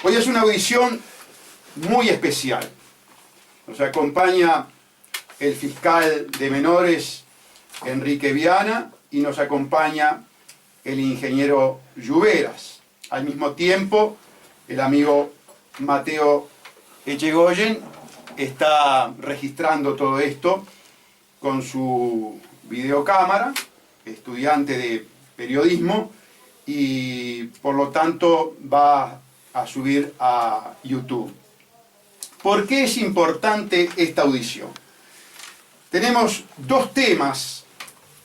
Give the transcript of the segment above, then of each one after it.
Hoy es una audición muy especial. Nos acompaña el fiscal de menores, Enrique Viana, y nos acompaña el ingeniero Lluveras. Al mismo tiempo, el amigo Mateo Echegoyen está registrando todo esto con su videocámara, estudiante de periodismo, y por lo tanto va a subir a YouTube. ¿Por qué es importante esta audición? Tenemos dos temas,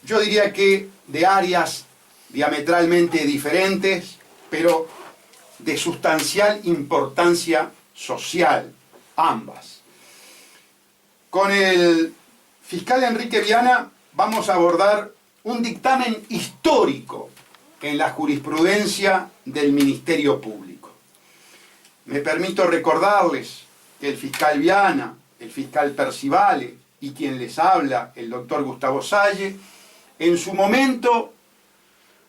yo diría que de áreas diametralmente diferentes, pero de sustancial importancia social, ambas. Con el fiscal Enrique Viana vamos a abordar un dictamen histórico en la jurisprudencia del Ministerio Público. Me permito recordarles que el fiscal Viana, el fiscal Percivale y quien les habla, el doctor Gustavo Salle, en su momento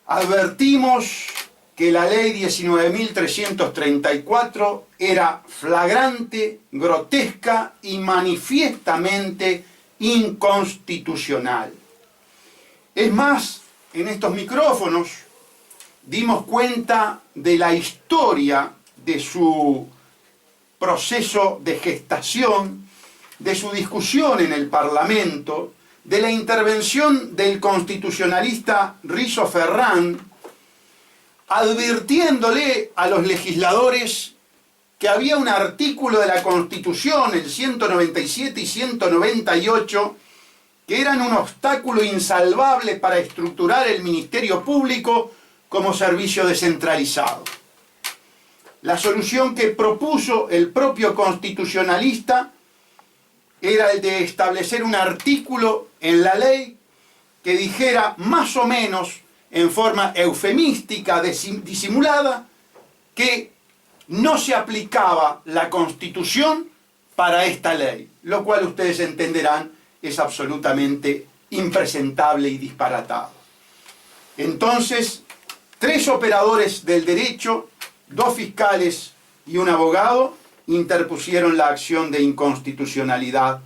advertimos que la ley 19.334 era flagrante, grotesca y manifiestamente inconstitucional. Es más, en estos micrófonos dimos cuenta de la historia de su proceso de gestación, de su discusión en el Parlamento, de la intervención del constitucionalista Rizo Ferrán, advirtiéndole a los legisladores que había un artículo de la Constitución, el 197 y 198, que eran un obstáculo insalvable para estructurar el Ministerio Público como servicio descentralizado. La solución que propuso el propio constitucionalista era el de establecer un artículo en la ley que dijera más o menos en forma eufemística, disimulada, que no se aplicaba la Constitución para esta ley, lo cual ustedes entenderán es absolutamente impresentable y disparatado. Entonces, tres operadores del derecho, dos fiscales y un abogado, interpusieron la acción de inconstitucionalidad.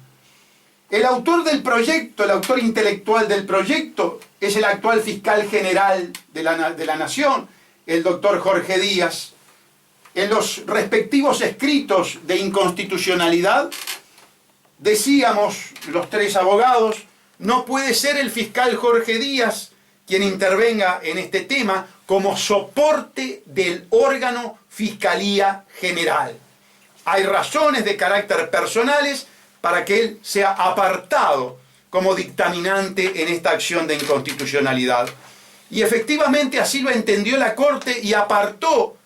El autor del proyecto, el autor intelectual del proyecto, es el actual fiscal general de la Nación, el doctor Jorge Díaz. En los respectivos escritos de inconstitucionalidad, decíamos los tres abogados, no puede ser el fiscal Jorge Díaz quien intervenga en este tema como soporte del órgano Fiscalía General. Hay razones de carácter personales para que él sea apartado como dictaminante en esta acción de inconstitucionalidad. Y efectivamente así lo entendió la Corte y apartó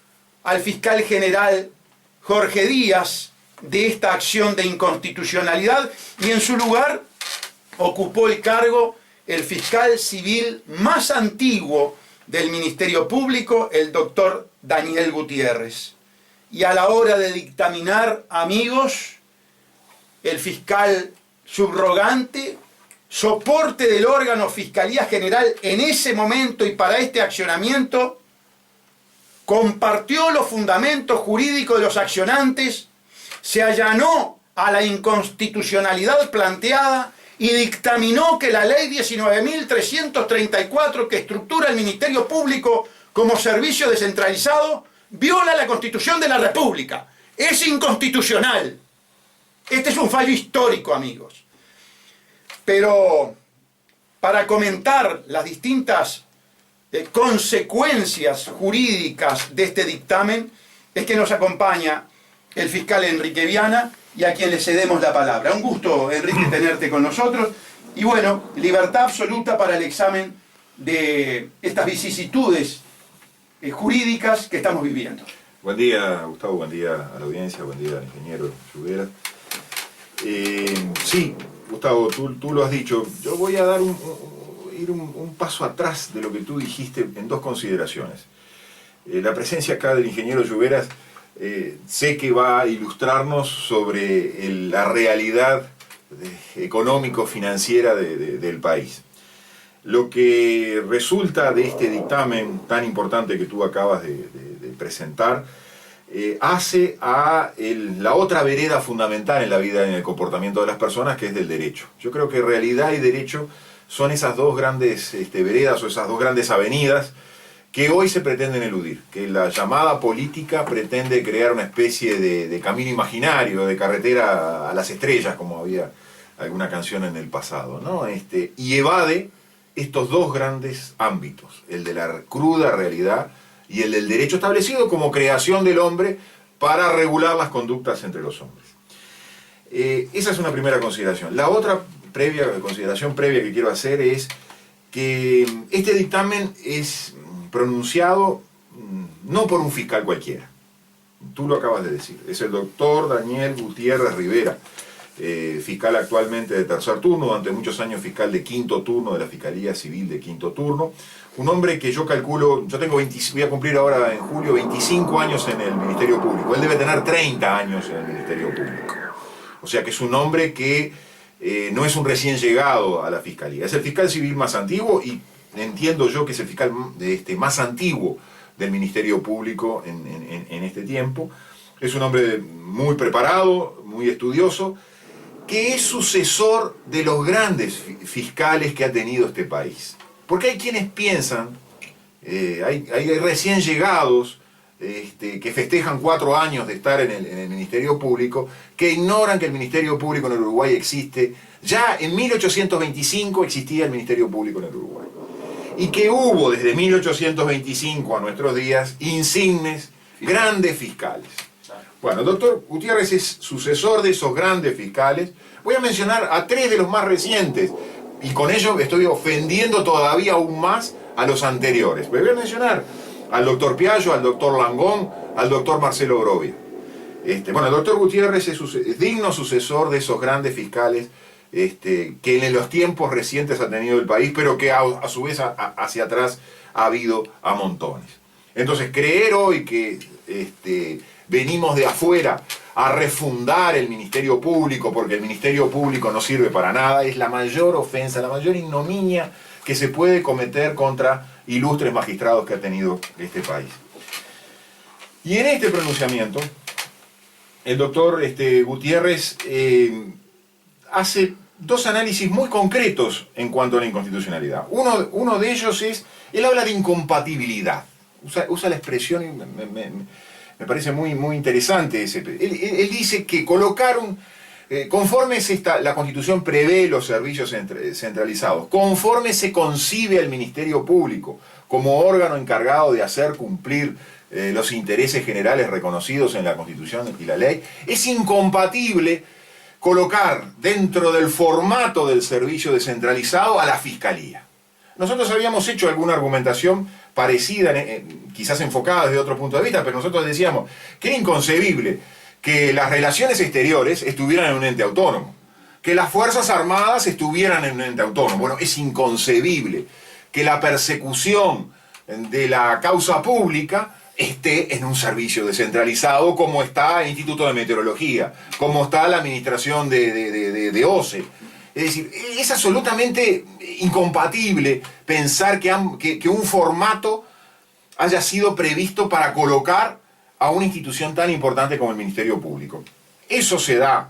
al fiscal general Jorge Díaz de esta acción de inconstitucionalidad y en su lugar ocupó el cargo el fiscal civil más antiguo del Ministerio Público, el doctor Daniel Gutiérrez. Y a la hora de dictaminar, amigos, el fiscal subrogante, soporte del órgano Fiscalía General en ese momento y para este accionamiento, compartió los fundamentos jurídicos de los accionantes, se allanó a la inconstitucionalidad planteada y dictaminó que la ley 19.334, que estructura el Ministerio Público como servicio descentralizado, viola la Constitución de la República. Es inconstitucional. Este es un fallo histórico, amigos. Pero para comentar las distintas consecuencias jurídicas de este dictamen, es que nos acompaña el fiscal Enrique Viana y a quien le cedemos la palabra. Un gusto, Enrique, tenerte con nosotros. Y bueno, libertad absoluta para el examen de estas vicisitudes jurídicas que estamos viviendo. Buen día, Gustavo, buen día a la audiencia, buen día al ingeniero Lluveras. Sí, Gustavo, tú lo has dicho. Yo voy a dar ir un paso atrás de lo que tú dijiste en dos consideraciones. La presencia acá del ingeniero Lluveras sé que va a ilustrarnos sobre la realidad económico-financiera del país. Lo que resulta de este dictamen tan importante que tú acabas de presentar hace a la otra vereda fundamental en la vida, en el comportamiento de las personas, que es del derecho. Yo creo que realidad y derecho son esas dos grandes veredas o esas dos grandes avenidas que hoy se pretenden eludir, que la llamada política pretende crear una especie de camino imaginario, de carretera a las estrellas, como había alguna canción en el pasado, ¿no? Y evade estos dos grandes ámbitos, el de la cruda realidad y el del derecho establecido como creación del hombre para regular las conductas entre los hombres. Esa es una primera consideración. La otra consideración previa que quiero hacer es que este dictamen es pronunciado no por un fiscal cualquiera. Tú lo acabas de decir. Es el doctor Daniel Gutiérrez Rivera, fiscal actualmente de tercer turno, durante muchos años fiscal de quinto turno de la Fiscalía Civil de quinto turno. Un hombre que yo calculo, voy a cumplir ahora en julio 25 años en el Ministerio Público. Él debe tener 30 años en el Ministerio Público. O sea que es un hombre que no es un recién llegado a la Fiscalía. Es el fiscal civil más antiguo y entiendo yo que es el fiscal más antiguo del Ministerio Público en este tiempo. Es un hombre muy preparado, muy estudioso, que es sucesor de los grandes fiscales que ha tenido este país. Porque hay quienes piensan, hay recién llegados que festejan 4 años de estar en el Ministerio Público, que ignoran que el Ministerio Público en el Uruguay existe. Ya en 1825 existía el Ministerio Público en el Uruguay. Y que hubo desde 1825 a nuestros días insignes grandes fiscales. Bueno, el doctor Gutiérrez es sucesor de esos grandes fiscales. Voy a mencionar a 3 de los más recientes, y con ello estoy ofendiendo todavía aún más a los anteriores. Pero voy a mencionar al doctor Piaggio, al doctor Langón, al doctor Marcelo Grovia. Bueno, el doctor Gutiérrez es digno sucesor de esos grandes fiscales que en los tiempos recientes ha tenido el país, pero que a su vez hacia atrás ha habido a montones. Entonces, creer hoy que venimos de afuera a refundar el Ministerio Público porque el Ministerio Público no sirve para nada es la mayor ofensa, la mayor ignominia que se puede cometer contra ilustres magistrados que ha tenido este país. Y en este pronunciamiento, el doctor Gutiérrez hace 2 análisis muy concretos en cuanto a la inconstitucionalidad. Uno de ellos es, él habla de incompatibilidad. Usa la expresión y me parece muy, muy interesante. Él dice que colocaron, conforme la Constitución prevé los servicios centralizados, conforme se concibe al Ministerio Público como órgano encargado de hacer cumplir los intereses generales reconocidos en la Constitución y la ley, es incompatible colocar dentro del formato del servicio descentralizado a la Fiscalía. Nosotros habíamos hecho alguna argumentación parecida, quizás enfocada desde otro punto de vista, pero nosotros decíamos que era inconcebible que las relaciones exteriores estuvieran en un ente autónomo, que las Fuerzas Armadas estuvieran en un ente autónomo. Bueno, es inconcebible que la persecución de la causa pública esté en un servicio descentralizado como está el Instituto de Meteorología, como está la Administración de OCE. Es decir, es absolutamente incompatible pensar que un formato haya sido previsto para colocar a una institución tan importante como el Ministerio Público. Eso se da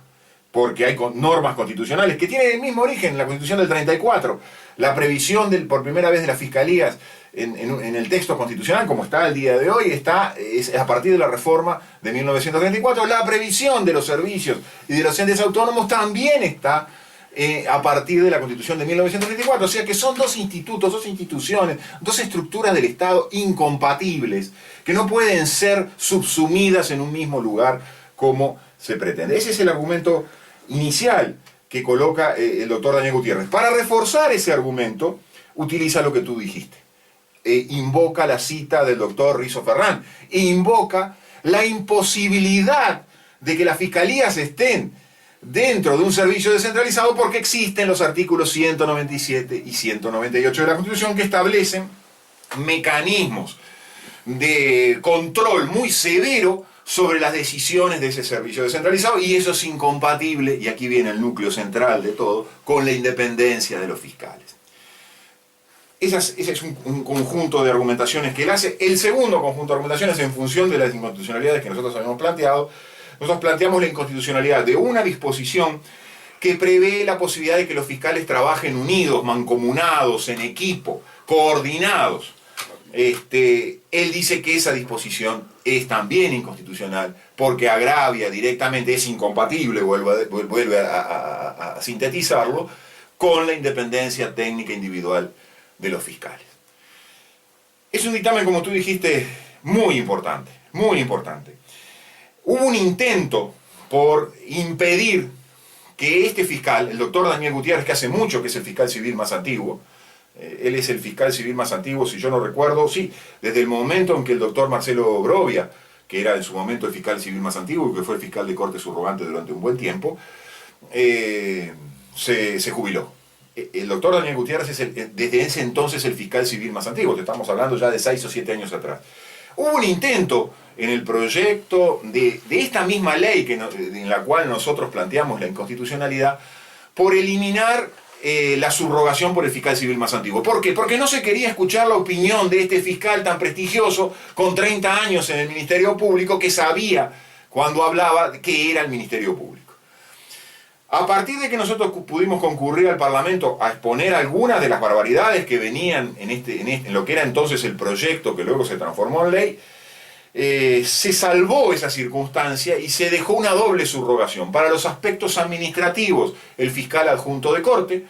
porque hay normas constitucionales que tienen el mismo origen en la Constitución del 34. La previsión por primera vez de las fiscalías en el texto constitucional, como está el día de hoy, es a partir de la reforma de 1934. La previsión de los servicios y de los entes autónomos también está a partir de la Constitución de 1934. O sea que son 2 institutos, 2 instituciones, 2 estructuras del Estado incompatibles, que no pueden ser subsumidas en un mismo lugar como se pretende. Ese es el argumento inicial que coloca el doctor Daniel Gutiérrez. Para reforzar ese argumento, utiliza lo que tú dijiste. Invoca la cita del doctor Rizo Ferrán. Invoca la imposibilidad de que las fiscalías estén dentro de un servicio descentralizado porque existen los artículos 197 y 198 de la Constitución que establecen mecanismos de control muy severo sobre las decisiones de ese servicio descentralizado, y eso es incompatible, y aquí viene el núcleo central de todo, con la independencia de los fiscales. ese es un conjunto de argumentaciones que él hace. El segundo conjunto de argumentaciones, en función de las inconstitucionalidades que nosotros habíamos planteado, nosotros planteamos la inconstitucionalidad de una disposición que prevé la posibilidad de que los fiscales trabajen unidos, mancomunados, en equipo, coordinados. Él dice que esa disposición es también inconstitucional porque agravia directamente, es incompatible, vuelve a sintetizarlo, con la independencia técnica individual de los fiscales. Es un dictamen, como tú dijiste, muy importante, muy importante. Hubo un intento por impedir que este fiscal, el doctor Daniel Gutiérrez, que hace mucho que es el fiscal civil más antiguo, él es el fiscal civil más antiguo, si yo no recuerdo, sí, desde el momento en que el doctor Marcelo Brovia, que era en su momento el fiscal civil más antiguo, que fue el fiscal de corte subrogante durante un buen tiempo, se jubiló. El doctor Daniel Gutiérrez es desde ese entonces el fiscal civil más antiguo, te estamos hablando ya de 6 o 7 años atrás. Hubo un intento en el proyecto de esta misma ley en la cual nosotros planteamos la inconstitucionalidad por eliminar la subrogación por el fiscal civil más antiguo. ¿Por qué? Porque no se quería escuchar la opinión de este fiscal tan prestigioso con 30 años en el Ministerio Público que sabía cuando hablaba que era el Ministerio Público. A partir de que nosotros pudimos concurrir al Parlamento a exponer algunas de las barbaridades que venían en lo que era entonces el proyecto que luego se transformó en ley, se salvó esa circunstancia y se dejó una doble subrogación. Para los aspectos administrativos, el fiscal adjunto de corte,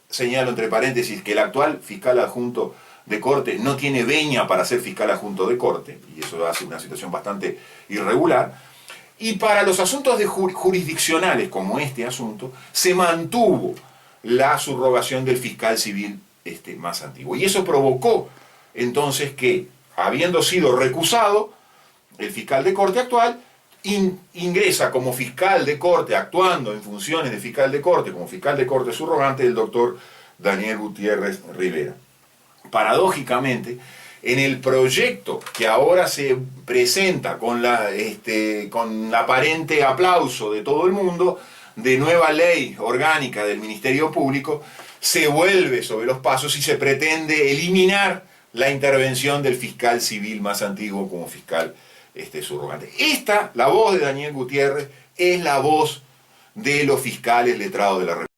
señalo entre paréntesis que el actual fiscal adjunto de corte no tiene veña para ser fiscal adjunto de corte, y eso hace una situación bastante irregular. Y para los asuntos jurisdiccionales, como este asunto, se mantuvo la subrogación del fiscal civil más antiguo. Y eso provocó entonces que, habiendo sido recusado, el fiscal de corte actual ingresa como fiscal de corte, actuando en funciones de fiscal de corte, como fiscal de corte subrogante, el doctor Daniel Gutiérrez Rivera. Paradójicamente, en el proyecto que ahora se presenta con aparente aplauso de todo el mundo, de nueva ley orgánica del Ministerio Público, se vuelve sobre los pasos y se pretende eliminar la intervención del fiscal civil más antiguo como fiscal subrogante. La voz de Daniel Gutiérrez, es la voz de los fiscales letrados de la República.